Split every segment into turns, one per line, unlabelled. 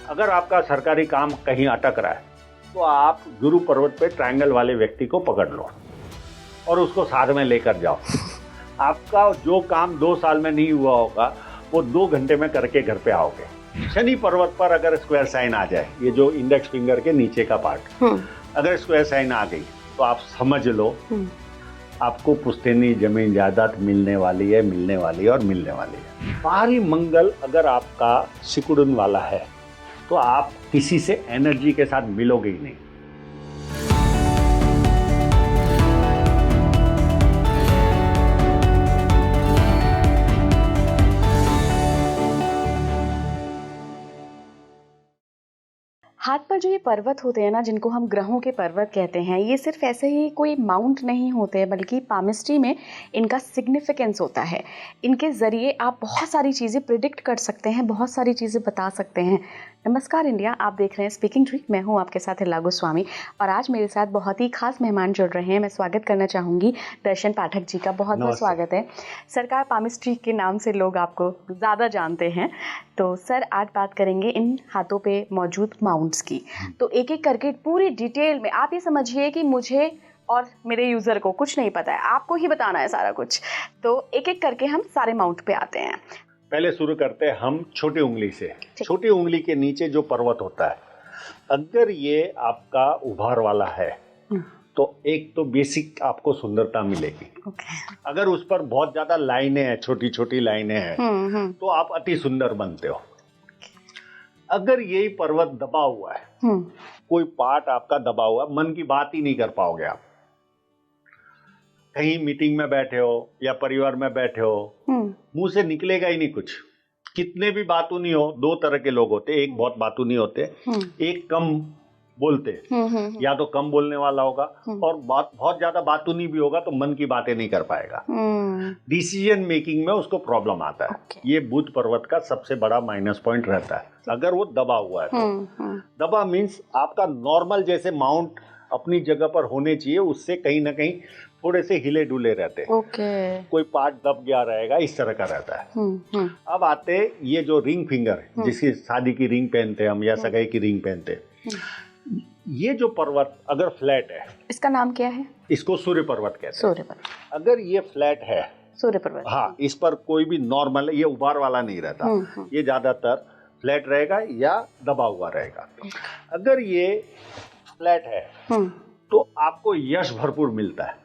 अगर आपका सरकारी काम कहीं अटक रहा है तो आप गुरु पर्वत पे ट्रायंगल वाले व्यक्ति को पकड़ लो और उसको साथ में लेकर जाओ। आपका जो काम 2 साल में नहीं हुआ होगा वो 2 घंटे में करके घर पे आओगे। शनि पर्वत पर अगर स्क्वायर साइन आ जाए, ये जो इंडेक्स फिंगर के नीचे का पार्ट, अगर स्क्वायर साइन आ गई तो आप समझ लो आपको पुश्तैनी जमीन जायदाद मिलने वाली है और मिलने वाली है। बाहरी मंगल अगर आपका सिकुड़न वाला है तो आप किसी से एनर्जी के साथ मिलोगे ही नहीं।
हाथ पर जो ये पर्वत होते हैं ना, जिनको हम ग्रहों के पर्वत कहते हैं, ये सिर्फ ऐसे ही कोई माउंट नहीं होते, बल्कि पामिस्ट्री में इनका सिग्निफिकेंस होता है। इनके ज़रिए आप बहुत सारी चीज़ें प्रिडिक्ट कर सकते हैं, बहुत सारी चीज़ें बता सकते हैं। नमस्कार इंडिया, आप देख रहे हैं स्पीकिंग ट्री। मैं हूं आपके साथ हिला गोस्वामी और आज मेरे साथ बहुत ही खास मेहमान जुड़ रहे हैं। मैं स्वागत करना चाहूँगी दर्शन पाठक जी का। बहुत बहुत स्वागत है। सरकार, पामिस्ट्री के नाम से लोग आपको ज़्यादा जानते हैं। तो सर, आज बात करेंगे इन हाथों पे मौजूद माउंट्स की। तो एक एक करके पूरी डिटेल में, आप ये समझिए कि मुझे और मेरे यूज़र को कुछ नहीं पता है, आपको ही बताना है सारा कुछ। तो एक एक करके हम सारे माउंट पे आते हैं।
पहले शुरू करते हैं हम छोटी उंगली से। छोटी उंगली के नीचे जो पर्वत होता है, अगर ये आपका उभार वाला है तो एक तो बेसिक आपको सुंदरता मिलेगी। अगर उस पर बहुत ज्यादा लाइनें हैं, छोटी छोटी लाइनें हैं, तो आप अति सुंदर बनते हो। अगर यही पर्वत दबा हुआ है, कोई पार्ट आपका दबा हुआ, मन की बात ही नहीं कर पाओगे आप। कहीं मीटिंग में बैठे हो या परिवार में बैठे हो, मुंह से निकलेगा ही नहीं कुछ। कितने भी बातूनी हो, 2 तरह के लोग होते, एक बहुत बातूनी होते, एक कम बोलते। या तो कम बोलने वाला होगा और बहुत ज्यादा बातूनी भी होगा तो मन की बातें नहीं कर पाएगा। डिसीजन मेकिंग में उसको प्रॉब्लम आता है। ये बुध पर्वत का सबसे बड़ा माइनस पॉइंट रहता है अगर वो दबा हुआ है तो। दबा मीन्स आपका नॉर्मल जैसे माउंट अपनी जगह पर होने चाहिए, उससे कहीं ना कहीं थोड़े से हिले डुले रहते हैं। कोई पार्ट दब गया रहेगा, इस तरह का रहता है। अब आते ये जो रिंग फिंगर, जिसकी शादी की रिंग पहनते हैं हम या सगाई की रिंग पहनते हैं, ये जो पर्वत अगर फ्लैट है, इसका नाम क्या है? इसको सूर्य पर्वत कहते हैं। सूर्य पर्वत। अगर ये फ्लैट है, सूर्य पर्वत, हाँ, इस पर कोई भी नॉर्मल, ये उभार वाला नहीं रहता, ये ज्यादातर फ्लैट रहेगा या दबा हुआ रहेगा। अगर ये फ्लैट है तो आपको यश भरपूर मिलता है।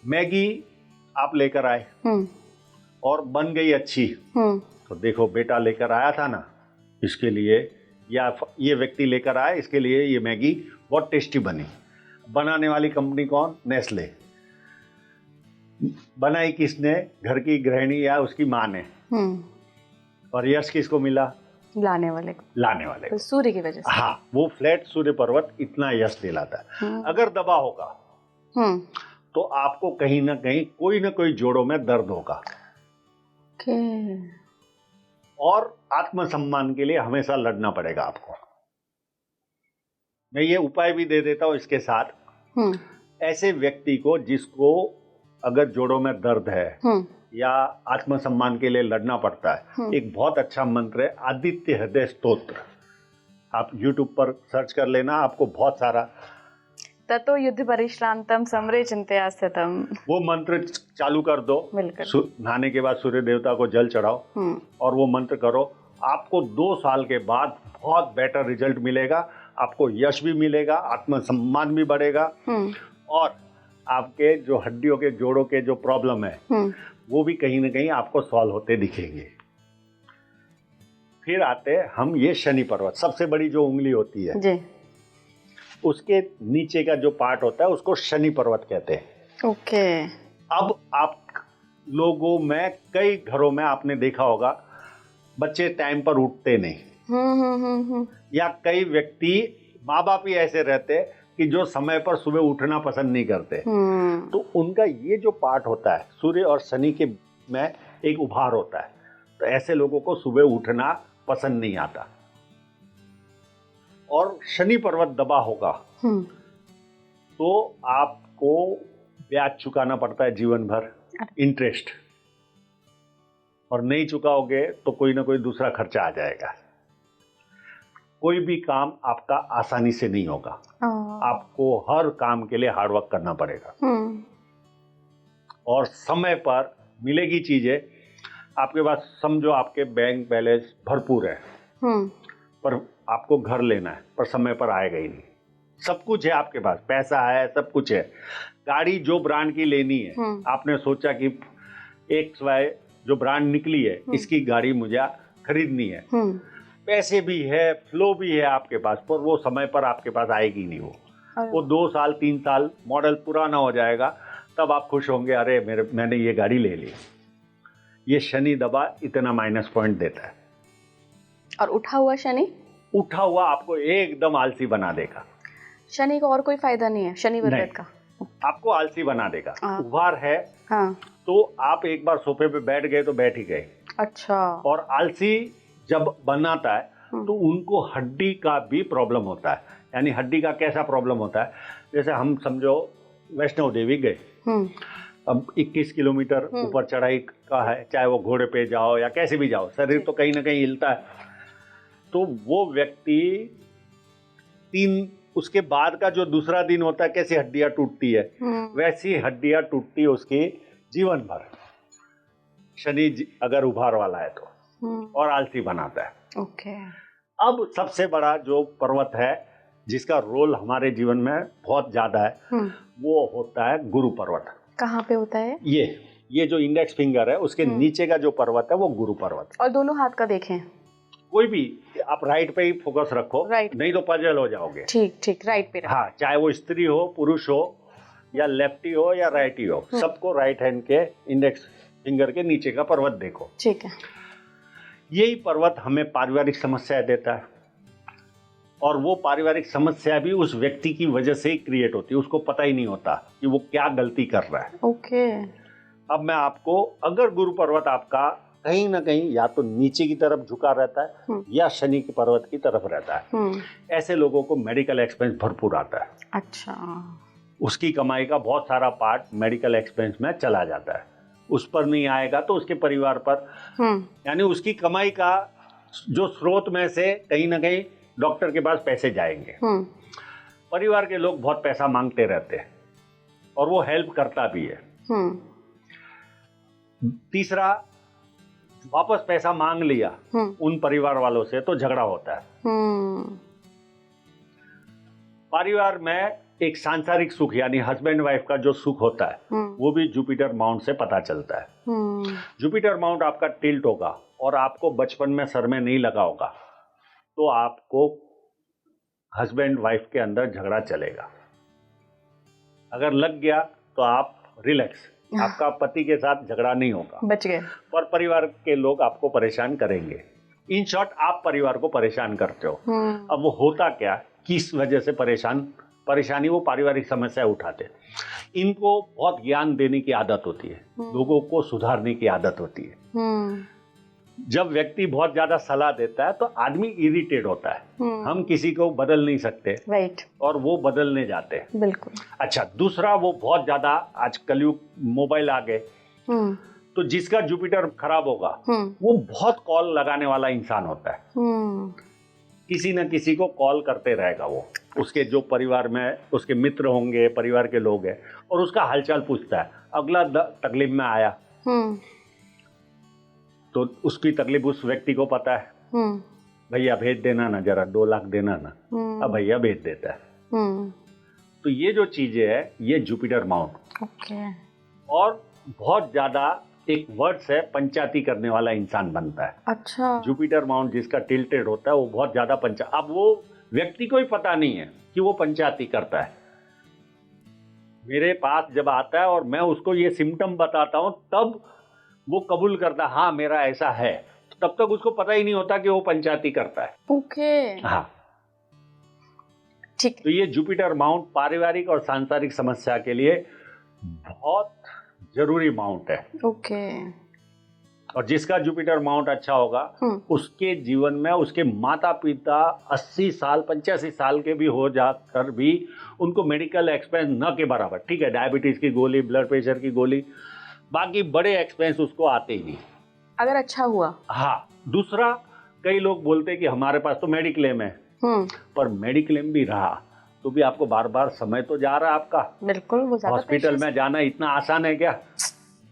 मैगी आप लेकर आए और बन गई अच्छी, तो देखो बेटा लेकर आया था ना इसके लिए, या ये व्यक्ति लेकर आया इसके लिए, ये मैगी बहुत टेस्टी बनी। बनाने वाली कंपनी कौन? नेस्ले। बनाई किसने? घर की गृहिणी या उसकी माँ ने। और यश किसको मिला? लाने वाले तो सूर्य की वजह से। हाँ, वो फ्लैट सूर्य पर्वत इतना यश दिलाता है। अगर दबा होगा तो आपको कहीं ना कहीं कोई ना कोई जोड़ों में दर्द होगा। और आत्मसम्मान के लिए हमेशा लड़ना पड़ेगा आपको। मैं ये उपाय भी दे देता हूं इसके साथ। ऐसे व्यक्ति को जिसको अगर जोड़ों में दर्द है या आत्मसम्मान के लिए लड़ना पड़ता है, एक बहुत अच्छा मंत्र है, आदित्य हृदय स्तोत्र। आप YouTube पर सर्च कर लेना, आपको बहुत सारा।
ततो युद्ध परिश्रांतम समरे चिंतया स्थितम,
वो मंत्र चालू कर दो। नहाने के बाद सूर्य देवता को जल चढ़ाओ और वो मंत्र करो। आपको 2 साल के बाद बहुत बेटर रिजल्ट मिलेगा। आपको यश भी मिलेगा, आत्मसम्मान भी बढ़ेगा और आपके जो हड्डियों के जोड़ों के जो प्रॉब्लम है वो भी कहीं ना कहीं आपको सॉल्व होते दिखेंगे। फिर आते हम ये शनि पर्वत, सबसे बड़ी जो उंगली होती है जी, उसके नीचे का जो पार्ट होता है उसको शनि पर्वत कहते हैं। अब आप लोगों में, कई घरों में आपने देखा होगा बच्चे टाइम पर उठते नहीं। या कई व्यक्ति, माँ बाप ही ऐसे रहते कि जो समय पर सुबह उठना पसंद नहीं करते। तो उनका ये जो पार्ट होता है सूर्य और शनि के में एक उभार होता है, तो ऐसे लोगों को सुबह उठना पसंद नहीं आता। और शनि पर्वत दबा होगा तो आपको ब्याज चुकाना पड़ता है जीवन भर, इंटरेस्ट, और नहीं चुकाओगे तो कोई ना कोई दूसरा खर्चा आ जाएगा। कोई भी काम आपका आसानी से नहीं होगा। आपको हर काम के लिए हार्डवर्क करना पड़ेगा और समय पर मिलेगी चीजें। आपके पास समझो आपके बैंक बैलेंस भरपूर है पर आपको घर लेना है पर समय पर आएगा ही नहीं। सब कुछ है आपके पास, पैसा है, सब कुछ है, गाड़ी जो ब्रांड की लेनी है, आपने सोचा कि XY जो ब्रांड निकली है इसकी गाड़ी मुझे खरीदनी है, पैसे भी है, फ्लो भी है आपके पास, पर वो समय पर आपके पास आएगी नहीं। वो 2 साल 3 साल मॉडल पुराना हो जाएगा, तब आप खुश होंगे, अरे मैंने ये गाड़ी ले ली। ये शनि दबा इतना माइनस पॉइंट देता है।
और उठा हुआ शनि?
उठा हुआ आपको एकदम आलसी बना देगा।
शनि का और कोई फायदा नहीं है शनि व्रत का?
आपको आलसी बना देगा। उभार है तो आप एक बार सोफे पे बैठ गए तो बैठ ही गए।
अच्छा। और
आलसी जब बनाता है तो उनको हड्डी का भी प्रॉब्लम होता है। यानी हड्डी का कैसा प्रॉब्लम होता है, जैसे हम समझो वैष्णो देवी गए, अब 21 किलोमीटर ऊपर चढ़ाई का है, चाहे वो घोड़े पे जाओ या कैसे भी जाओ, शरीर तो कहीं ना कहीं हिलता है। तो वो व्यक्ति उसके बाद का जो दूसरा दिन होता है, कैसी हड्डियां टूटती है, वैसी हड्डियां टूटती है उसकी जीवन भर। शनि अगर उभार वाला है तो और आलसी बनाता है।
ओके।
अब सबसे बड़ा जो पर्वत है जिसका रोल हमारे जीवन में बहुत ज्यादा है वो होता है गुरु पर्वत।
कहाँ पे होता है?
ये जो इंडेक्स फिंगर है उसके नीचे का जो पर्वत है वो गुरु पर्वत।
और दोनों हाथ का देखें?
कोई भी, आप राइट पे ही फोकस रखो,
राइट,
नहीं तो पजल हो जाओगे।
ठीक, राइट पे।
हाँ, चाहे वो स्त्री हो, पुरुष हो, या लेफ्टी हो या राइटी हो, सबको राइट हैंड के इंडेक्स फिंगर के नीचे का पर्वत देखो।
ठीक है।
यही पर्वत हमें पारिवारिक समस्याएं देता है और वो पारिवारिक समस्या भी उस व्यक्ति की वजह से ही क्रिएट होती है, उसको पता ही नहीं होता कि वो क्या गलती कर रहा है।
ओके।
अब मैं आपको, अगर गुरु पर्वत आपका कहीं ना कहीं या तो नीचे की तरफ झुका रहता है या शनि के पर्वत की तरफ रहता है, ऐसे लोगों को मेडिकल एक्सपेंस भरपूर आता है।
अच्छा।
उसकी कमाई का बहुत सारा पार्ट मेडिकल एक्सपेंस में चला जाता है। उस पर नहीं आएगा तो उसके परिवार पर, यानी उसकी कमाई का जो स्रोत में से कहीं ना कहीं डॉक्टर के पास पैसे जाएंगे। परिवार के लोग बहुत पैसा मांगते रहते हैं और वो हेल्प करता भी है। तीसरा, वापस पैसा मांग लिया उन परिवार वालों से तो झगड़ा होता है। परिवार में एक सांसारिक सुख यानी हस्बैंड वाइफ का जो सुख होता है वो भी जुपिटर माउंट से पता चलता है। जुपिटर माउंट आपका टिल्ट होगा और आपको बचपन में सर में नहीं लगा होगा तो आपको हस्बैंड वाइफ के अंदर झगड़ा चलेगा। अगर लग गया तो आप रिलैक्स, आपका पति के साथ झगड़ा नहीं होगा,
बच गए।
पर परिवार के लोग आपको परेशान करेंगे। इन शॉर्ट, आप परिवार को परेशान करते हो। अब वो होता क्या, किस वजह से परेशानी, वो पारिवारिक समस्या उठाते। इनको बहुत ज्ञान देने की आदत होती है, लोगों को सुधारने की आदत होती है। जब व्यक्ति बहुत ज्यादा सलाह देता है तो आदमी इरिटेट होता है। हम किसी को बदल नहीं सकते,
राइट,
और वो बदलने जाते हैं।
बिल्कुल।
अच्छा, दूसरा, वो बहुत ज्यादा, आज कलयुग मोबाइल आ गए, तो जिसका जुपिटर खराब होगा वो बहुत कॉल लगाने वाला इंसान होता है। किसी न किसी को कॉल करते रहेगा वो, उसके जो परिवार में उसके मित्र होंगे, परिवार के लोग हैं, और उसका हालचाल पूछता है। अगला तकलीफ में आया तो उसकी तकलीफ उस व्यक्ति को पता है। भैया भेज देना ना, जरा 2 लाख देना ना। अब भैया भेज देता है। तो ये जो चीजें है ये जुपिटर माउंट।
ओके।
और बहुत ज्यादा एक वर्ड से पंचायती करने वाला इंसान बनता है।
अच्छा।
जुपिटर माउंट जिसका टिल्टेड होता है वो बहुत ज्यादा अब वो व्यक्ति को ही पता नहीं है कि वो पंचायती करता है। मेरे पास जब आता है और मैं उसको ये सिम्टम बताता हूं तब वो कबूल करता, हाँ मेरा ऐसा है। तब तक उसको पता ही नहीं होता कि वो पंचायती करता है।
ओके।
हाँ,
ठीक।
तो ये जुपिटर माउंट पारिवारिक और सांसारिक समस्या के लिए बहुत जरूरी माउंट है।
ओके।
और जिसका जुपिटर माउंट अच्छा होगा उसके जीवन में उसके माता पिता 80 साल 85 साल के भी हो जाकर भी उनको मेडिकल एक्सपेंस न के बराबर, ठीक है, डायबिटीज की गोली, ब्लड प्रेशर की गोली, बाकी बड़े एक्सपेंस उसको आते ही नहीं,
अगर अच्छा हुआ।
हाँ। दूसरा, कई लोग बोलते हैं कि हमारे पास तो मेडिक्लेम है, पर मेडिक्लेम भी रहा तो भी आपको बार बार समय तो जा रहा है आपका।
बिल्कुल, वो ज्यादा
हॉस्पिटल में जाना इतना आसान है क्या?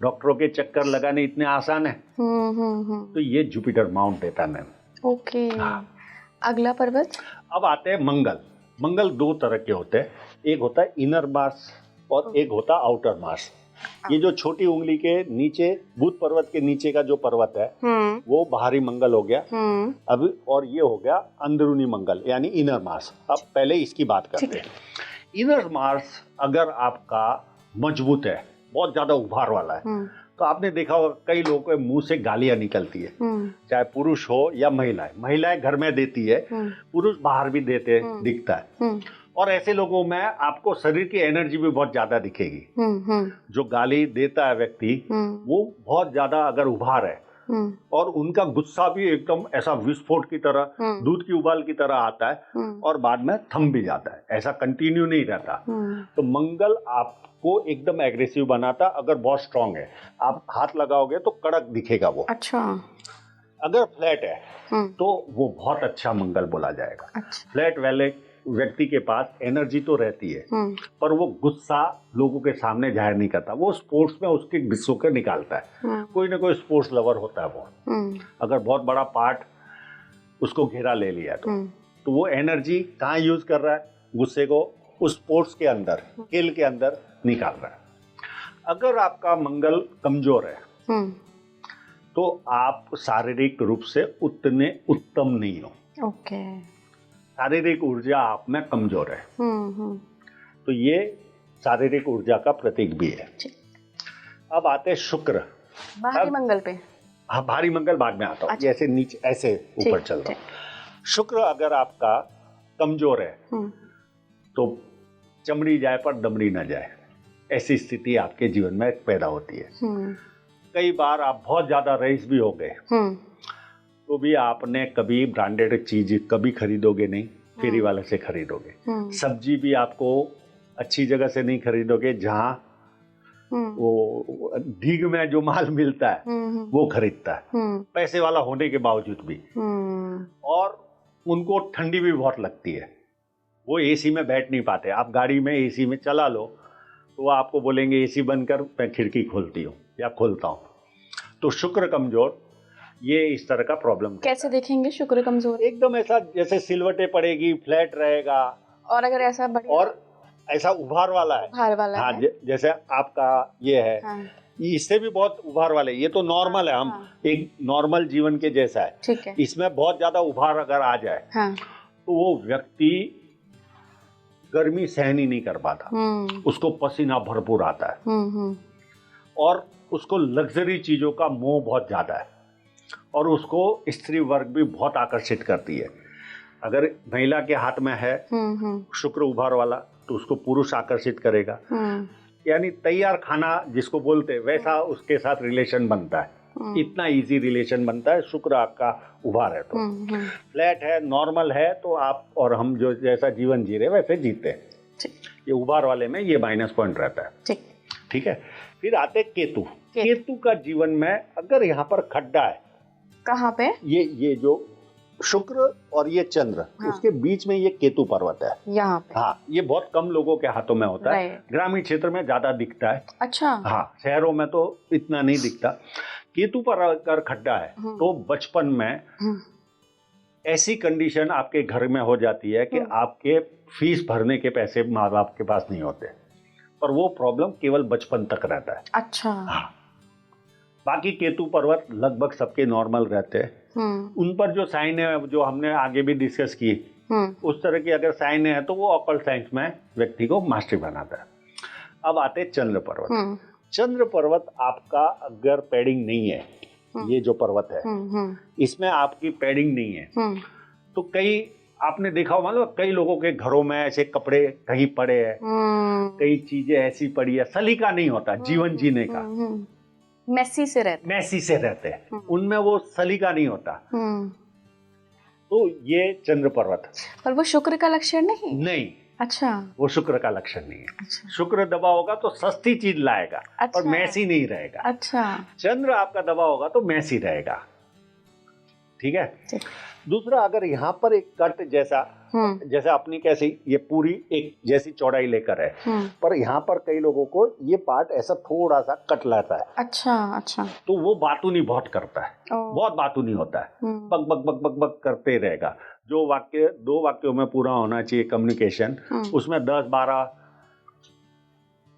डॉक्टरों के चक्कर लगाने इतने आसान है? तो ये जुपिटर माउंट देता है मैम।
ओके, अगला पर्वत।
अब आते हैं मंगल। मंगल दो तरह के होते हैं, एक होता है इनर मार्स और एक होता है आउटर मार्स। ये जो छोटी उंगली के नीचे बुध पर्वत के नीचे का जो पर्वत है वो बाहरी मंगल हो गया अब, और ये हो गया अंदरूनी मंगल यानी इनर मार्स। अब पहले इसकी बात करते हैं। इनर मार्स अगर आपका मजबूत है, बहुत ज्यादा उभार वाला है, तो आपने देखा होगा कई लोगों के मुंह से गालियां निकलती है, चाहे पुरुष हो या महिलाएं। महिलाएं घर में देती है, पुरुष बाहर भी देते दिखता है। और ऐसे लोगों में आपको शरीर की एनर्जी भी बहुत ज्यादा दिखेगी। जो गाली देता है व्यक्ति वो बहुत ज्यादा अगर उभार है और उनका गुस्सा भी एकदम ऐसा विस्फोट की तरह, दूध की उबाल की तरह आता है और बाद में थम भी जाता है, ऐसा कंटिन्यू नहीं रहता। तो मंगल आपको एकदम एग्रेसिव बनाता। अगर बहुत स्ट्रांग है, आप हाथ लगाओगे तो कड़क दिखेगा वो।
अच्छा।
अगर फ्लैट है तो वो बहुत अच्छा मंगल बोला जाएगा। अच्छा। फ्लैट वाले व्यक्ति के पास एनर्जी तो रहती है पर वो गुस्सा लोगों के सामने जाहिर नहीं करता, वो स्पोर्ट्स में उसके गुस्सों के निकालता है। कोई ना कोई स्पोर्ट्स लवर होता है वो। अगर बहुत बड़ा पार्ट उसको घेरा ले लिया तो वो एनर्जी कहाँ यूज कर रहा है? गुस्से को उस स्पोर्ट्स के अंदर, खेल के अंदर निकाल रहा है। अगर आपका मंगल कमजोर है तो आप शारीरिक रूप से उतने उत्तम नहीं हो।
ओके।
शारीरिक ऊर्जा आप में कमजोर है। तो ये शारीरिक ऊर्जा का प्रतीक भी है। अब आते हैं शुक्र,
बाहरी मंगल पे।
हाँ, भारी मंगल बाद में आता हूँ। अच्छा। जैसे नीचे ऐसे ऊपर चल रहा हूँ। शुक्र अगर आपका कमजोर है तो चमड़ी जाए पर दमड़ी ना जाए, ऐसी स्थिति आपके जीवन में पैदा होती है। कई बार आप बहुत ज्यादा रईस भी हो गए तो भी आपने कभी ब्रांडेड चीज कभी खरीदोगे नहीं, फेरी वाले से खरीदोगे। सब्जी भी आपको अच्छी जगह से नहीं खरीदोगे, जहाँ वो भीग में जो माल मिलता है वो खरीदता है, पैसे वाला होने के बावजूद भी। और उनको ठंडी भी बहुत लगती है, वो एसी में बैठ नहीं पाते। आप गाड़ी में एसी में चला लो तो वो आपको बोलेंगे एसी बंद कर, मैं खिड़की खोलती हूँ या खोलता हूँ। तो शुक्र कमजोर, ये इस तरह का प्रॉब्लम। कैसे
देखेंगे शुक्र कमजोर?
एकदम ऐसा जैसे सिलवटे पड़ेगी, फ्लैट रहेगा।
और अगर ऐसा
और ऐसा उभार वाला है,
उभार वाला
हाँ,
है।
जैसे आपका ये है, हाँ। इससे भी बहुत उभार वाले, ये तो नॉर्मल है, हम एक नॉर्मल जीवन के जैसा है।
ठीक है।
इसमें बहुत ज्यादा उभार अगर आ जाए तो वो व्यक्ति गर्मी सहन ही नहीं कर पाता, उसको पसीना भरपूर आता है और उसको लग्जरी चीजों का मोह बहुत ज्यादा है और उसको स्त्री वर्ग भी बहुत आकर्षित करती है। अगर महिला के हाथ में है शुक्र उभार वाला तो उसको पुरुष आकर्षित करेगा, यानी तैयार खाना जिसको बोलते हैं वैसा उसके साथ रिलेशन बनता है। इतना इजी रिलेशन बनता है शुक्र आपका उभार है तो। फ्लैट है, नॉर्मल है तो आप और हम जो जैसा जीवन जी रहे वैसे जीते हैं। ये उभार वाले में ये माइनस पॉइंट रहता है। ठीक है। फिर आते केतु। केतु का जीवन में अगर यहाँ पर खड्डा है, कहाँ पे? ये जो शुक्र और ये चंद्र, उसके बीच में ये केतु पर्वत है यहाँ पे। हाँ, ये बहुत कम लोगों के हाथों में होता है, ग्रामीण क्षेत्र में ज्यादा दिखता है। अच्छा। हाँ, शहरों में तो इतना नहीं दिखता। केतु पर अगर खड्डा है तो बचपन में ऐसी कंडीशन आपके घर में हो जाती है कि आपके फीस भरने के पैसे माँ बाप के पास नहीं होते, पर वो प्रॉब्लम केवल बचपन तक रहता है। अच्छा। हाँ, बाकी केतु पर्वत लगभग सबके नॉर्मल रहते हैं। उन पर जो साइन है, जो हमने आगे भी डिस्कस की, उस तरह की अगर साइन है तो वो ऑकल्ट साइंस में व्यक्ति को मास्टर बनाता है। अब आते हैं चंद्र पर्वत। चंद्र पर्वत आपका अगर पैडिंग नहीं है, ये जो पर्वत है इसमें आपकी पैडिंग नहीं है तो कई आपने देखा होगा, मतलब कई लोगों के घरों में ऐसे कपड़े कहीं पड़े हैं, कई चीजें ऐसी पड़ी है, सलीका नहीं होता जीवन जीने का,
मैसी से रहते
हैं, उनमें वो सलीका नहीं होता। तो ये चंद्र पर्वत।
पर वो शुक्र का लक्षण
नहीं।
अच्छा,
वो शुक्र का लक्षण नहीं है। अच्छा। शुक्र दबा होगा तो सस्ती चीज लाएगा। अच्छा। और मैसी नहीं रहेगा। अच्छा। चंद्र आपका दबा होगा तो मैसी रहेगा। ठीक है। दूसरा, अगर यहाँ पर एक कट जैसा, जैसे अपनी कैसी ये पूरी एक जैसी चौड़ाई लेकर है, पर यहाँ पर कई लोगों को ये पार्ट ऐसा थोड़ा सा कट लाता है।
अच्छा।
तो वो बातूनी बहुत करता है, बहुत बातूनी होता है, बक बक बक बक बक करते रहेगा। जो वाक्य 2 वाक्यों में पूरा होना चाहिए कम्युनिकेशन, उसमें 10-12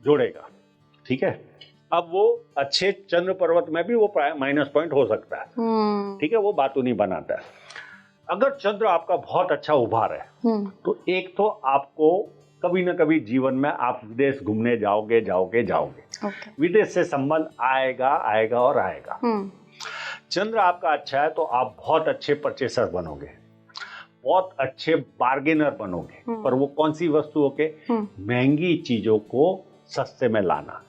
जोड़ेगा, ठीक है। अब वो अच्छे चंद्र पर्वत में भी वो माइनस पॉइंट हो सकता है, ठीक है, वो बातूनी बनाता है। अगर चंद्र आपका बहुत अच्छा उभार है तो एक तो आपको कभी ना कभी जीवन में आप विदेश घूमने जाओगे। विदेश से संबंध आएगा और आएगा। चंद्र आपका अच्छा है तो आप बहुत अच्छे परचेसर बनोगे, बहुत अच्छे बार्गेनर बनोगे। पर वो कौन सी वस्तुओं के? महंगी चीजों को सस्ते में लाना।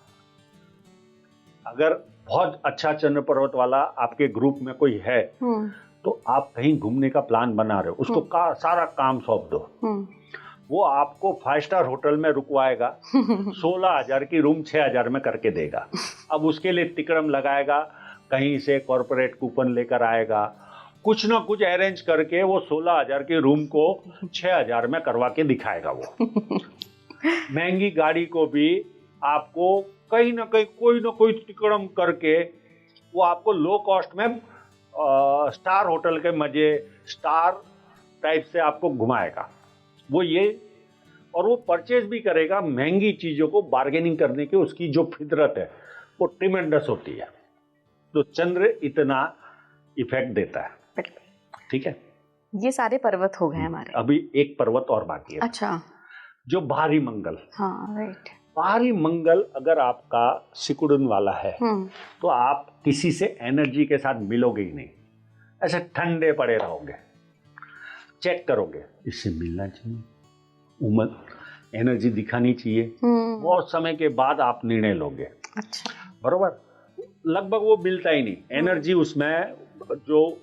अगर बहुत अच्छा चंद्र पर्वत वाला आपके ग्रुप में कोई है तो आप कहीं घूमने का प्लान बना रहे हो, उसको सारा काम सौंप दो। वो आपको 5 स्टार होटल में रुकवाएगा, 16,000 की रूम 6,000 में करके देगा। अब उसके लिए तिकड़म लगाएगा, कहीं से कॉर्पोरेट कूपन लेकर आएगा, कुछ ना कुछ अरेंज करके वो 16,000 की रूम को 6,000 में करवा के दिखाएगा। वो महंगी गाड़ी को भी आपको कहीं ना कहीं कोई ना कोई तिकड़म करके वो आपको लो कॉस्ट में स्टार होटल के मजे, स्टार टाइप से आपको घुमाएगा। वो ये, और वो परचेज भी करेगा महंगी चीजों को। बार्गेनिंग करने की उसकी जो फितरत है वो ट्रिमेंडस होती है। तो चंद्र इतना इफेक्ट देता है, ठीक है।
ये सारे पर्वत हो गए हमारे।
अभी एक पर्वत और बाकी है।
अच्छा।
जो भारी मंगल।
हाँ, राइट।
भारी मंगल अगर आपका सिकुड़न वाला है तो आप किसी से एनर्जी के साथ मिलोगे ही नहीं, ऐसे ठंडे पड़े रहोगे। चेक करोगे, इससे मिलना चाहिए, उम्र एनर्जी दिखानी चाहिए। बहुत समय के बाद आप निर्णय लोगे।
अच्छा।
बरोबर, लगभग वो मिलता ही नहीं एनर्जी उसमें। जो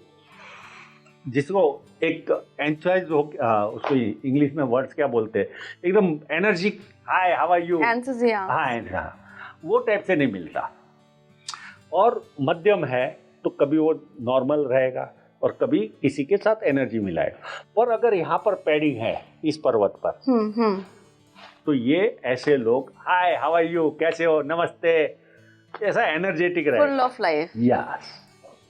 जिसको एक एंथुसियाज्म हो, उसको इंग्लिश में वर्ड्स क्या बोलते हैं, एकदम energy, hi how are you, हाँ, वो टाइप से नहीं मिलता। और मध्यम है तो कभी वो नॉर्मल रहेगा और कभी किसी के साथ एनर्जी मिलाएगा। पर अगर यहाँ पर पैडिंग है इस पर्वत पर, तो ये ऐसे लोग हाय हाउ आर यू, कैसे हो, नमस्ते, ऐसा एनर्जेटिक रहेगा,
full of life.
Yes.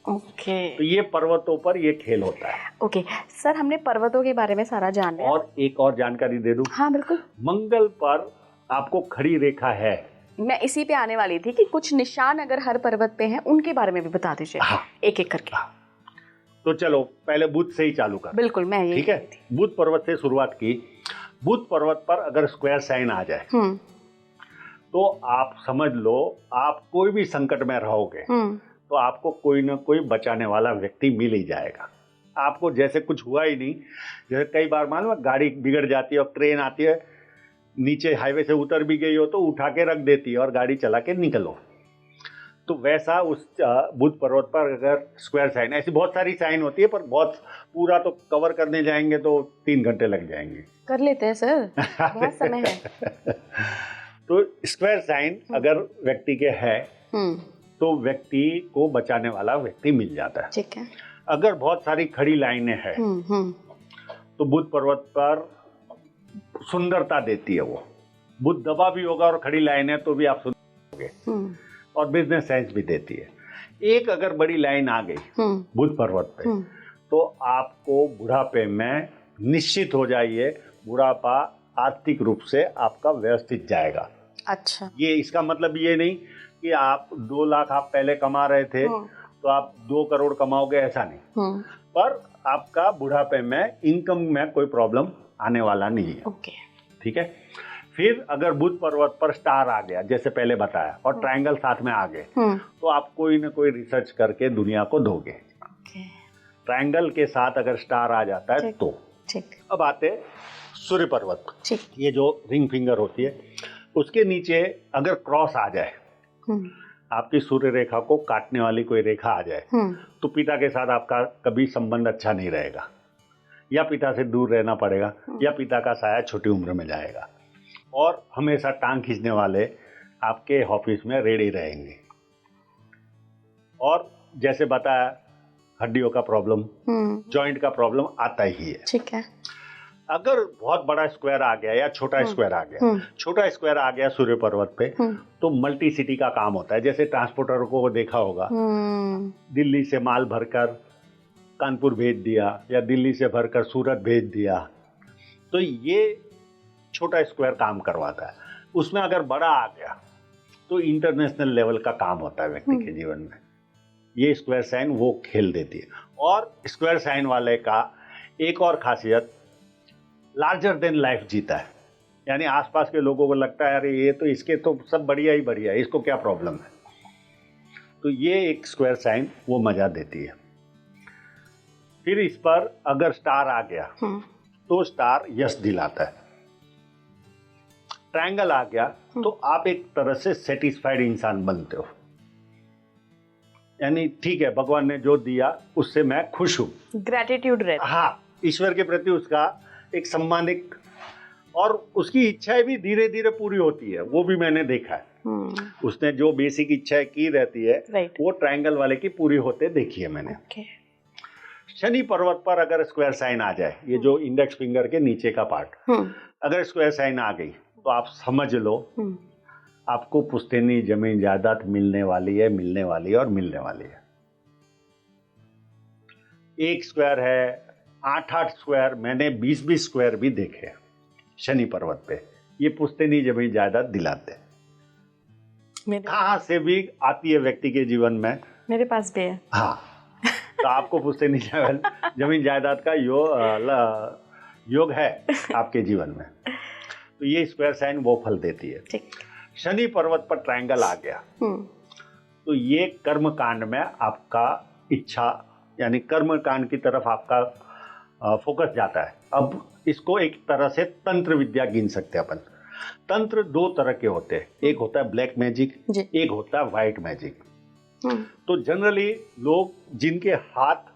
Okay.
तो ये पर्वतों पर ये खेल होता है।
ओके सर, हमने पर्वतों के बारे में सारा जान लिया।
और एक और जानकारी दे दूं?
हाँ बिल्कुल। मंगल
पर आपको खड़ी रेखा है,
मैं इसी पे आने वाली थी कि कुछ निशान अगर हर पर्वत पे हैं उनके बारे में भी बता दीजिए। हाँ। एक एक करके। हाँ।
तो चलो पहले बुध से ही चालू कर।
बिल्कुल, मैं ये,
ठीक है, बुध पर्वत से शुरुआत की। बुध पर्वत पर अगर स्क्वायर साइन आ जाए तो आप समझ लो आप कोई भी संकट में रहोगे तो आपको कोई ना कोई बचाने वाला व्यक्ति मिल ही जाएगा। आपको जैसे कुछ हुआ ही नहीं, जैसे कई बार मालूम है गाड़ी बिगड़ जाती है और ट्रेन आती है, नीचे हाईवे से उतर भी गई हो तो उठा के रख देती है और गाड़ी चला के निकलो। तो वैसा उस बुध पर्वत पर अगर स्क्वायर साइन, ऐसी बहुत सारी साइन होती है, पर बहुत पूरा तो कवर करने जाएंगे तो 3 घंटे लग जाएंगे।
कर लेते हैं सर, बहुत समय है।
तो स्क्वायर साइन अगर व्यक्ति के है तो व्यक्ति को बचाने वाला व्यक्ति मिल जाता है।
ठीक है।
अगर बहुत सारी खड़ी लाइनें हैं तो बुध पर्वत पर सुंदरता देती है वो। बुध दबा भी होगा और खड़ी लाइनें तो भी आप सुंदर होगे, और बिजनेस सेंस भी देती है। एक अगर बड़ी लाइन आ गई बुध पर्वत पे तो आपको बुढ़ापे में निश्चित हो जाइए, बुढ़ापा आर्थिक रूप से आपका व्यवस्थित जाएगा।
अच्छा।
ये इसका मतलब ये नहीं कि आप 2 लाख आप पहले कमा रहे थे तो आप 2 करोड़ कमाओगे, ऐसा नहीं। पर आपका बुढ़ापे में इनकम में कोई प्रॉब्लम आने वाला नहीं है।
ओके।
ठीक है। फिर अगर बुध पर्वत पर स्टार आ गया जैसे पहले बताया और ट्रायंगल साथ में आ गए तो आप कोई ना कोई रिसर्च करके दुनिया को दोगे। ट्रायंगल के साथ अगर स्टार आ जाता है तो
ठीक।
अब आते सूर्य पर्वत।
ठीक।
ये जो रिंग फिंगर होती है उसके नीचे अगर क्रॉस आ जाए, आपकी सूर्य रेखा को काटने वाली कोई रेखा आ जाए तो पिता के साथ आपका कभी संबंध अच्छा नहीं रहेगा, या पिता से दूर रहना पड़ेगा, या पिता का साया छोटी उम्र में जाएगा, और हमेशा टांग खींचने वाले आपके ऑफिस में रेडी रहेंगे। और जैसे बताया हड्डियों का प्रॉब्लम, जॉइंट का प्रॉब्लम आता ही है।
ठीक है।
अगर बहुत बड़ा स्क्वायर आ गया या छोटा स्क्वायर आ गया, छोटा स्क्वायर आ गया सूर्य पर्वत पे, तो मल्टी सिटी का काम होता है। जैसे ट्रांसपोर्टर को देखा होगा, दिल्ली से माल भरकर कानपुर भेज दिया या दिल्ली से भरकर सूरत भेज दिया, तो ये छोटा स्क्वायर काम करवाता है। उसमें अगर बड़ा आ गया तो इंटरनेशनल लेवल का काम होता है व्यक्ति के जीवन में। ये स्क्वायर साइन वो खेल देती है। और स्क्वायर साइन वाले का एक और खासियत, लार्जर देन लाइफ जीता है। यानी आसपास के लोगों को लगता है अरे ये तो इसके तो सब बढ़िया ही बढ़िया है, इसको क्या प्रॉब्लम है। तो ये एक स्क्वायर साइन वो मजा देती है। फिर इस पर अगर स्टार आ गया तो स्टार यश दिलाता है। ट्रायंगल आ गया तो आप एक तरह से सेटिस्फाइड इंसान बनते हो। यानी ठीक है, भगवान ने जो दिया उससे मैं खुश हूं,
ग्रैटिट्यूड रहता है।
हाँ, ईश्वर के प्रति उसका एक सम्मानित, और उसकी इच्छाएं भी धीरे धीरे पूरी होती है। वो भी मैंने देखा है। उसने जो बेसिक इच्छाएं की रहती है, वो ट्रायंगल वाले की पूरी होते देखी है मैंने। शनि पर्वत पर अगर स्क्वायर साइन आ जाए, ये जो इंडेक्स फिंगर के नीचे का पार्ट, अगर स्क्वायर साइन आ गई तो आप समझ लो आपको पुश्तैनी जमीन जायदाद मिलने वाली है, मिलने वाली है और मिलने वाली है। एक स्क्वायर है, 8-8 स्क्वायर, मैंने 20-20 स्क्वायर भी देखे शनि पर्वत पे। ये पुश्तैनी जमीन जायदाद दिलाते। कहाँ से भी आती है व्यक्ति के जीवन में।
मेरे पास भी है।
हाँ, तो आपको पुश्तैनी जमीन जायदाद का योग है आपके जीवन में। तो ये स्क्वायर साइन वो फल देती है। शनि पर्वत पर ट्रायंगल आ गया तो ये कर्म कांड में आपका इच्छा, यानी कर्म कांड की तरफ आपका फोकस जाता है। अब इसको एक तरह से तंत्र विद्या गिन सकते हैं अपन। तंत्र 2 तरह के होते हैं, एक होता है ब्लैक मैजिक, एक होता है व्हाइट मैजिक। तो जनरली लोग जिनके हाथ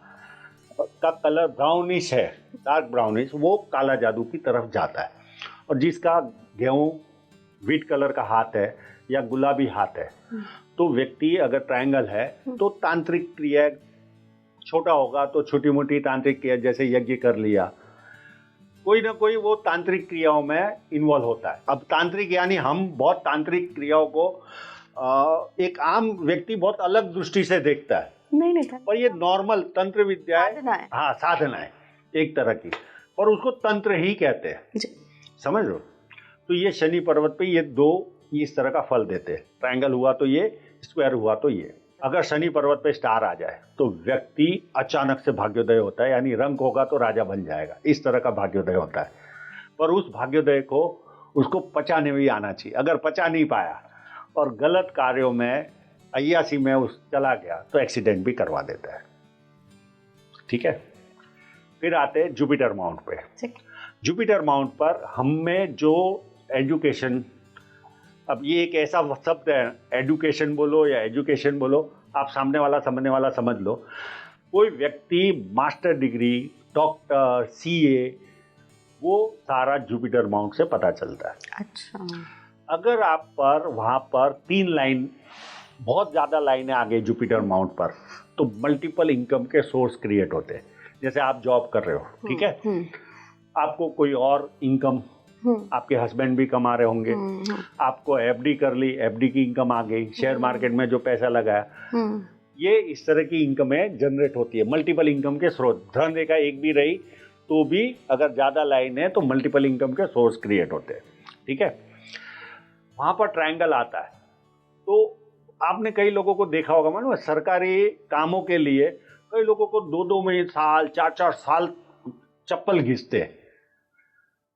का कलर ब्राउनिश है, डार्क ब्राउनिश, वो काला जादू की तरफ जाता है। और जिसका गेहूं व्हीट कलर का हाथ है या गुलाबी हाथ है, तो व्यक्ति अगर ट्रायंगल है तो तांत्रिक क्रिया, छोटा होगा तो छोटी मोटी तांत्रिक क्रिया, जैसे यज्ञ कर लिया, कोई ना कोई वो तांत्रिक क्रियाओं में इन्वॉल्व होता है। अब तांत्रिक यानी हम बहुत तांत्रिक क्रियाओं को एक आम व्यक्ति बहुत अलग दृष्टि से देखता है। नहीं, पर ये नॉर्मल तंत्र विद्या है। हाँ, साधना है एक तरह की, और उसको तंत्र ही कहते हैं, समझ लो। तो ये शनि पर्वत पे ये 2 इस तरह का फल देते हैं। ट्रायंगल हुआ तो ये, स्क्वायर हुआ तो ये। अगर शनि पर्वत पे स्टार आ जाए तो व्यक्ति अचानक से भाग्योदय होता है, यानी रंग होगा तो राजा बन जाएगा, इस तरह का भाग्योदय होता है। पर उस भाग्योदय को उसको पचाने भी आना चाहिए। अगर पचा नहीं पाया और गलत कार्यों में, अय्यासी में उस चला गया तो एक्सीडेंट भी करवा देता है। ठीक है। फिर आते हैं जुपिटर माउंट पे। जुपिटर माउंट पर हमें जो एजुकेशन, अब ये एक ऐसा शब्द है, एडुकेशन बोलो या एजुकेशन बोलो, आप सामने वाला समझ लो। कोई व्यक्ति मास्टर डिग्री, डॉक्टर, सीए, वो सारा जुपिटर माउंट से पता चलता है। अच्छा। अगर आप पर वहाँ पर 3 लाइन, बहुत ज़्यादा लाइनें आ गई जुपिटर माउंट पर, तो मल्टीपल इनकम के सोर्स क्रिएट होते हैं। जैसे आप जॉब कर रहे हो, ठीक है, आपको कोई और इनकम, आपके हस्बैंड भी कमा रहे होंगे, आपको एफडी कर ली, एफडी की इनकम आ गई, शेयर मार्केट में जो पैसा लगाया, ये इस तरह की इनकमें जनरेट होती है। मल्टीपल इनकम के स्रोत, धन रेखा एक भी रही तो भी अगर ज़्यादा लाइन है तो मल्टीपल इनकम के सोर्स क्रिएट होते हैं। ठीक है। वहाँ पर ट्रायंगल आता है तो आपने कई लोगों को देखा होगा, मालूम है, सरकारी कामों के लिए कई लोगों को 2-2 साल, 4-4 साल चप्पल घिसते हैं,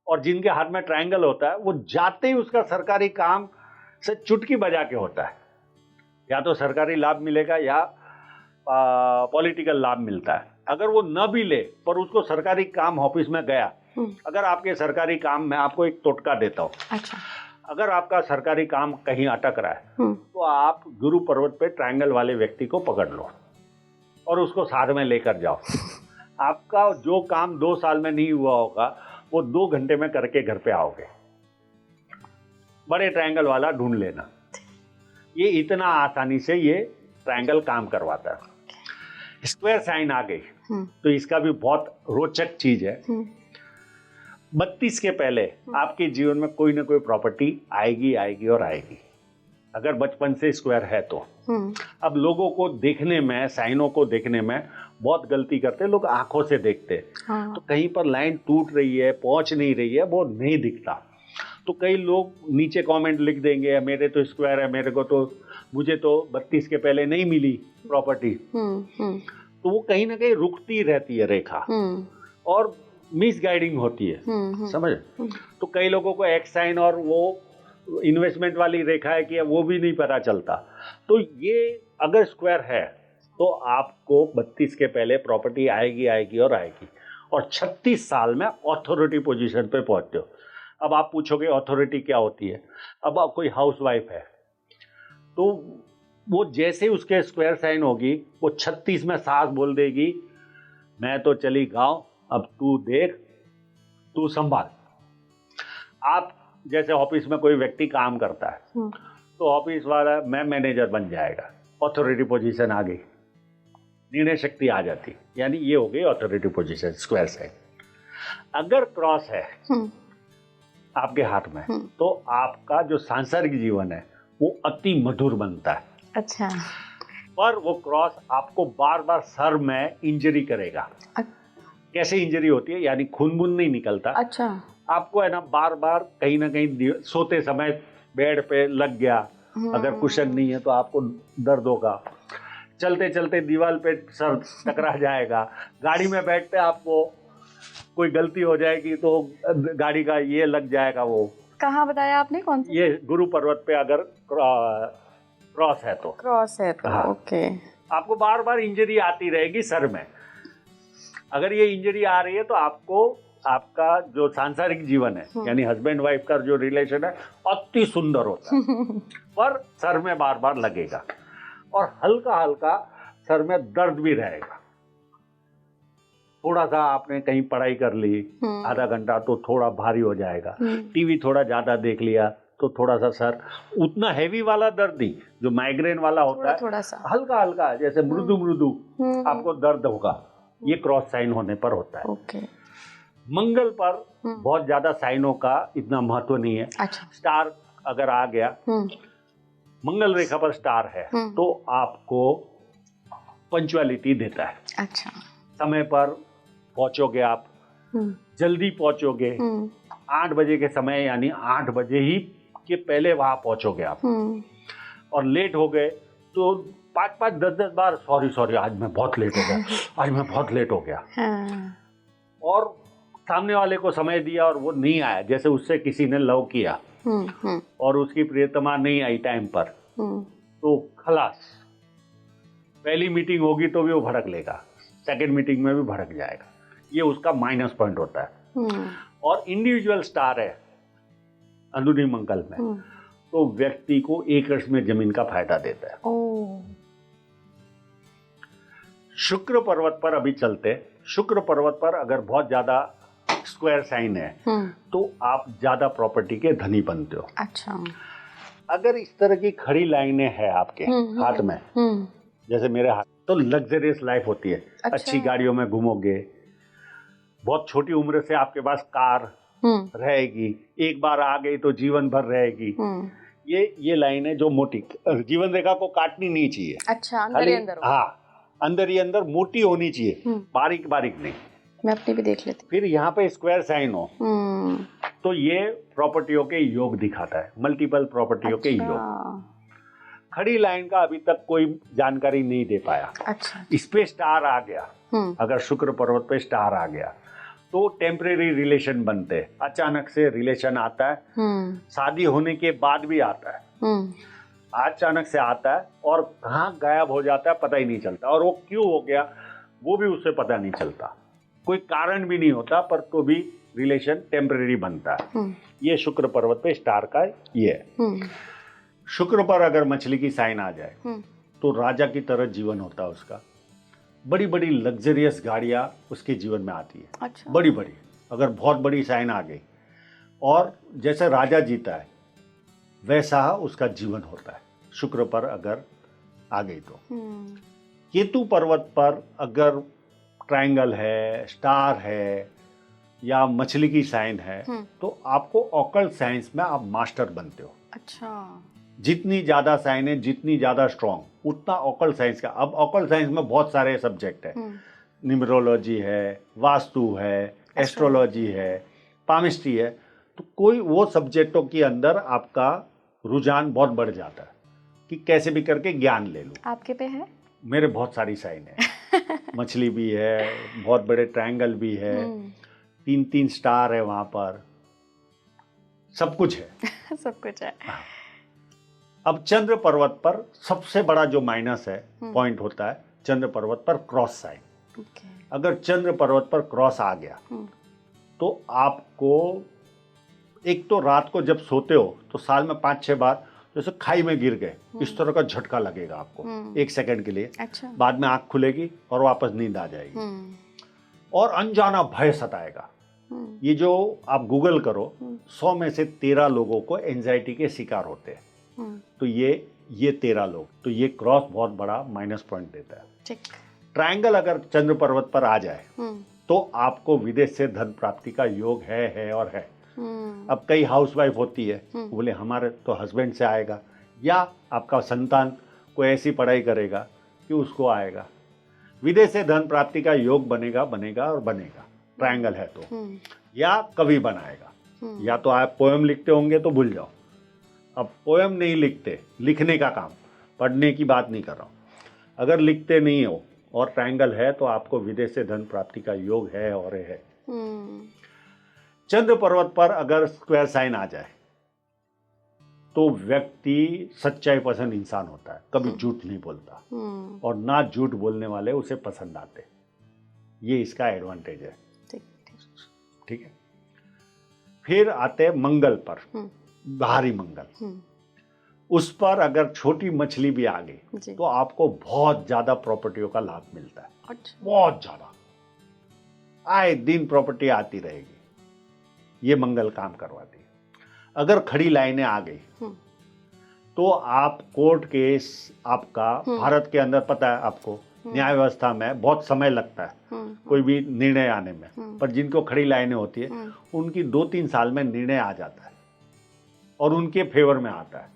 और जिनके हाथ में ट्रायंगल होता है वो जाते ही उसका सरकारी काम से चुटकी बजा के होता है। या तो सरकारी लाभ मिलेगा या पॉलिटिकल लाभ मिलता है। अगर वो न भी ले पर उसको सरकारी काम ऑफिस में गया, अगर आपके सरकारी काम में, आपको एक टोटका देता हूँ। अच्छा। अगर आपका सरकारी काम कहीं अटक रहा है तो आप गुरु पर्वत पे ट्रायंगल वाले व्यक्ति को पकड़ लो और उसको साथ में लेकर जाओ। आपका जो काम 2 साल में नहीं हुआ होगा वो 2 घंटे में करके घर पे आओगे। बड़े ट्रायंगल वाला ढूंढ लेना। ये इतना आसानी से ये ट्रायंगल काम करवाता है। स्क्वायर साइन आ गई तो इसका भी बहुत रोचक चीज है। 32 के पहले आपके जीवन में कोई ना कोई प्रॉपर्टी आएगी आएगी और आएगी, अगर बचपन से स्क्वायर है तो। अब लोगों को देखने में, साइनों को देखने में बहुत गलती करते हैं लोग, आंखों से देखते हैं तो कहीं पर लाइन टूट रही है, पहुंच नहीं रही है, वो नहीं दिखता। तो कई लोग नीचे कमेंट लिख देंगे मेरे तो स्क्वायर है, मुझे तो 32 के पहले नहीं मिली प्रॉपर्टी। तो वो कहीं ना कहीं रुकती रहती है रेखा और मिसगाइडिंग होती है, समझ। तो कई लोगों को एक्स साइन और वो इन्वेस्टमेंट वाली रेखा है कि वो भी नहीं पता चलता। तो ये अगर स्क्वायर है तो आपको 32 के पहले प्रॉपर्टी आएगी आएगी और आएगी, और 36 साल में अथॉरिटी पोजीशन पे पहुंचते हो। अब आप पूछोगे अथॉरिटी क्या होती है। अब आप कोई हाउसवाइफ है तो वो जैसे उसके स्क्वायर साइन होगी, वो 36 में सास बोल देगी मैं तो चली गाँव, अब तू देख, तू संभाल। आप जैसे ऑफिस में कोई व्यक्ति काम करता है तो ऑफिस वाला मैं मैनेजर बन जाएगा, अथॉरिटी पोजीशन आ गई, निर्णय शक्ति आ जाती, यानी ये हो गई अथॉरिटी पोजीशन स्क्वायर साइन। अगर क्रॉस है आपके हाथ में तो आपका जो सांसारिक जीवन है वो अति मधुर बनता है।
अच्छा।
पर वो क्रॉस आपको बार बार सर में इंजरी करेगा। कैसे इंजरी होती है, यानी खून बून नहीं निकलता। अच्छा। आपको है ना बार बार कहीं ना कहीं सोते समय बेड पे लग गया, अगर कुशन नहीं है तो आपको दर्द होगा। चलते चलते दीवार पे सर टकरा जाएगा। गाड़ी में बैठते आपको कोई गलती हो जाएगी तो गाड़ी का ये लग जाएगा। वो
कहाँ बताया आपने, कौन सी?
ये गुरु पर्वत पे अगर क्रॉस है तो।
क्रॉस है तो हाँ। ओके।
आपको बार बार इंजरी आती रहेगी सर में। अगर ये इंजरी आ रही है तो आपको आपका जो सांसारिक जीवन है यानी हस्बैंड वाइफ का जो रिलेशन है अति सुंदर होता है, पर सर में बार बार लगेगा और हल्का हल्का सर में दर्द भी रहेगा। थोड़ा सा आपने कहीं पढ़ाई कर ली आधा घंटा तो थोड़ा भारी हो जाएगा। टीवी थोड़ा ज्यादा देख लिया तो थोड़ा सा सर, उतना हैवी वाला दर्द नहीं, जो माइग्रेन वाला होता है थोड़ा सा हल्का हल्का जैसे मृदु मृदु आपको दर्द होगा। ये क्रॉस साइन होने पर होता है।
ओके।
मंगल पर बहुत ज्यादा साइनों का इतना महत्व नहीं है।
अच्छा।
स्टार अगर आ गया, मंगल रेखा पर स्टार है तो आपको पंक्चुअलिटी देता है।
अच्छा।
समय पर पहुंचोगे आप, जल्दी पहुंचोगे। 8 बजे के समय यानी 8 बजे ही के पहले वहां पहुंचोगे आप। और लेट हो गए तो 5-5, 10-10 बार सॉरी आज मैं बहुत लेट हो गया, आज मैं बहुत लेट हो गया। और सामने वाले को समय दिया और वो नहीं आया, जैसे उससे किसी ने लव किया और उसकी प्रियतमा नहीं आई टाइम पर, तो खलास। पहली मीटिंग होगी तो भी वो भड़क लेगा, सेकंड मीटिंग में भी भड़क जाएगा। ये उसका माइनस पॉइंट होता है। और इंडिविजुअल स्टार है अंदरूनी मंगल में तो व्यक्ति को एकड़ में जमीन का फायदा देता है। शुक्र पर्वत पर अभी चलते, शुक्र पर्वत पर अगर बहुत ज्यादा स्क्वायर साइन है तो आप ज्यादा प्रॉपर्टी के धनी बनते हो।
अच्छा।
अगर इस तरह की खड़ी लाइनें हैं आपके हाथ में, जैसे मेरे हाथ, तो लग्जरियस लाइफ होती है। अच्छा। अच्छी गाड़ियों में घूमोगे, बहुत छोटी उम्र से आपके पास कार रहेगी, एक बार आ गई तो जीवन भर रहेगी। ये लाइन है जो मोटी जीवन रेखा को काटनी नहीं चाहिए।
अच्छा, अंदर ही अंदर।
हाँ, अंदर ही अंदर मोटी होनी चाहिए, बारीक बारीक नहीं।
मैं अपनी भी देख लेती।
फिर यहाँ पे स्क्वायर साइन हो तो ये प्रॉपर्टियों के योग दिखाता है, मल्टीपल प्रॉपर्टियों के योग। खड़ी लाइन का अभी तक कोई जानकारी नहीं दे पाया।
अच्छा।
इस पे स्टार आ गया, अगर शुक्र पर्वत पे स्टार आ गया तो टेम्परेरी रिलेशन बनते हैं। अचानक से रिलेशन आता है, शादी होने के बाद भी आता है, अचानक से आता है और कहाँ गायब हो जाता है पता ही नहीं चलता। और वो क्यों हो गया वो भी उससे पता नहीं चलता, कोई कारण भी नहीं होता, पर तो भी रिलेशन टेम्परेरी बनता है। ये शुक्र पर्वत पे स्टार का ये है। शुक्र पर अगर मछली की साइन आ जाए तो राजा की तरह जीवन होता है उसका। बड़ी बड़ी लग्जरियस गाड़ियां उसके जीवन में आती है। अच्छा। बड़ी बड़ी, अगर बहुत बड़ी साइन आ गई और जैसे राजा जीता है वैसा उसका जीवन होता है शुक्र पर अगर आ गई तो। केतु पर्वत पर अगर ट्रायंगल है, स्टार है या मछली की साइन है तो आपको ऑकल्ट साइंस में आप मास्टर बनते हो।
अच्छा।
जितनी ज्यादा साइन है, जितनी ज्यादा स्ट्रॉन्ग, उतना ऑकल्ट साइंस का। अब ऑकल्ट साइंस में बहुत सारे सब्जेक्ट है, न्यूमरोलॉजी है, वास्तु है, एस्ट्रोलॉजी है, पामिस्ट्री है। तो कोई वो सब्जेक्टों के अंदर आपका रुझान बहुत बढ़ जाता है कि कैसे भी करके ज्ञान ले लूं।
आपके पे है?
मेरे बहुत सारी साइन है मछली भी है, बहुत बड़े ट्रायंगल भी है, 3-3 स्टार है वहां पर, सब कुछ है
सब कुछ है।
अब चंद्र पर्वत पर सबसे बड़ा जो माइनस है, पॉइंट होता है चंद्र पर्वत पर क्रॉस साइन। अगर चंद्र पर्वत पर क्रॉस आ गया तो आपको एक तो रात को जब सोते हो तो साल में 5-6 बार जैसे खाई में गिर गए इस तरह का झटका लगेगा आपको 1 सेकंड के लिए।
अच्छा।
बाद में आंख खुलेगी और वापस नींद आ जाएगी और अनजाना भय सताएगा। ये जो आप गूगल करो 100 में से 13 लोगों को एंजाइटी के शिकार होते हैं। तो ये 13 लोग, तो ये क्रॉस बहुत बड़ा माइनस पॉइंट देता है। ट्रायंगल अगर चंद्र पर्वत पर आ जाए तो आपको विदेश से धन प्राप्ति का योग है और है। अब कई हाउसवाइफ होती है, बोले हमारे तो हस्बैंड से आएगा, या आपका संतान कोई ऐसी पढ़ाई करेगा कि उसको आएगा। विदेश से धन प्राप्ति का योग बनेगा और बनेगा, ट्रायंगल है तो। या कवि बनाएगा, या तो आप पोएम लिखते होंगे तो भूल जाओ। अब पोएम नहीं लिखते, लिखने का काम, पढ़ने की बात नहीं कर रहा हूँ। अगर लिखते नहीं हो और ट्रायंगल है तो आपको विदेश से धन प्राप्ति का योग है और है। चंद्र पर्वत पर अगर स्क्वायर साइन आ जाए तो व्यक्ति सच्चाई पसंद इंसान होता है, कभी झूठ नहीं बोलता और ना झूठ बोलने वाले उसे पसंद आते। ये इसका एडवांटेज है। ठीक है। फिर आते मंगल पर, बाहरी मंगल, उस पर अगर छोटी मछली भी आ गई तो आपको बहुत ज्यादा प्रॉपर्टियों का लाभ मिलता है। अच्छा। बहुत ज्यादा, आए दिन प्रॉपर्टी आती रहेगी, ये मंगल काम करवाती है। अगर खड़ी लाइनें आ गई तो आप कोर्ट केस, आपका भारत के अंदर पता है आपको न्याय व्यवस्था में बहुत समय लगता है कोई भी निर्णय आने में, पर जिनको खड़ी लाइनें होती है उनकी 2-3 साल में निर्णय आ जाता है और उनके फेवर में आता है।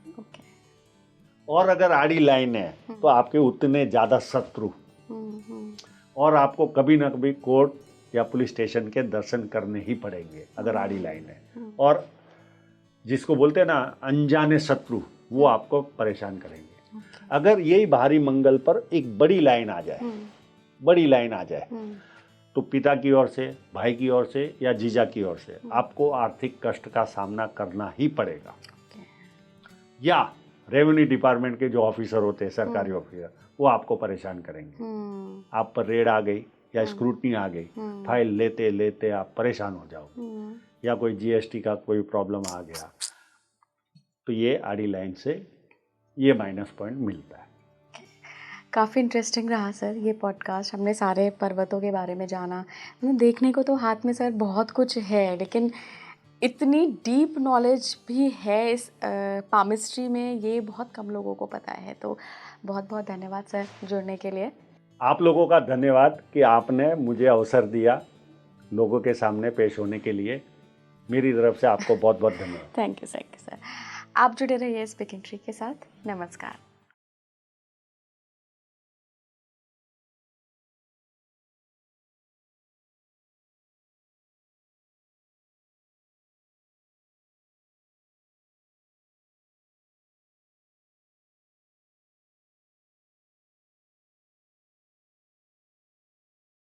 और अगर आड़ी लाइन है तो आपके उतने ज्यादा शत्रु और आपको कभी ना कभी कोर्ट या पुलिस स्टेशन के दर्शन करने ही पड़ेंगे अगर आड़ी लाइन है। और जिसको बोलते हैं ना अनजाने शत्रु, वो आपको परेशान करेंगे। अगर यही बाहरी मंगल पर एक बड़ी लाइन आ जाए, बड़ी लाइन आ जाए तो पिता की ओर से, भाई की ओर से या जीजा की ओर से आपको आर्थिक कष्ट का सामना करना ही पड़ेगा। या रेवेन्यू डिपार्टमेंट के जो ऑफिसर होते हैं, सरकारी ऑफिसर, वो आपको परेशान करेंगे। आप पर रेड आ गई या स्क्रूटनी आ गई, फाइल लेते लेते आप परेशान हो जाओ, या कोई जीएसटी का कोई प्रॉब्लम आ गया, तो ये आड़ी लाइन से ये माइनस पॉइंट मिलता है।
काफ़ी इंटरेस्टिंग रहा सर ये पॉडकास्ट। हमने सारे पर्वतों के बारे में जाना। देखने को तो हाथ में सर बहुत कुछ है, लेकिन इतनी डीप नॉलेज भी है इस पामिस्ट्री में, ये बहुत कम लोगों को पता है। तो बहुत बहुत धन्यवाद सर जुड़ने के लिए।
आप लोगों का धन्यवाद कि आपने मुझे अवसर दिया लोगों के सामने पेश होने के लिए। मेरी तरफ से आपको बहुत बहुत धन्यवाद।
Thank you sir. आप जुड़े रहिए स्पीकिंग ट्री के साथ। नमस्कार।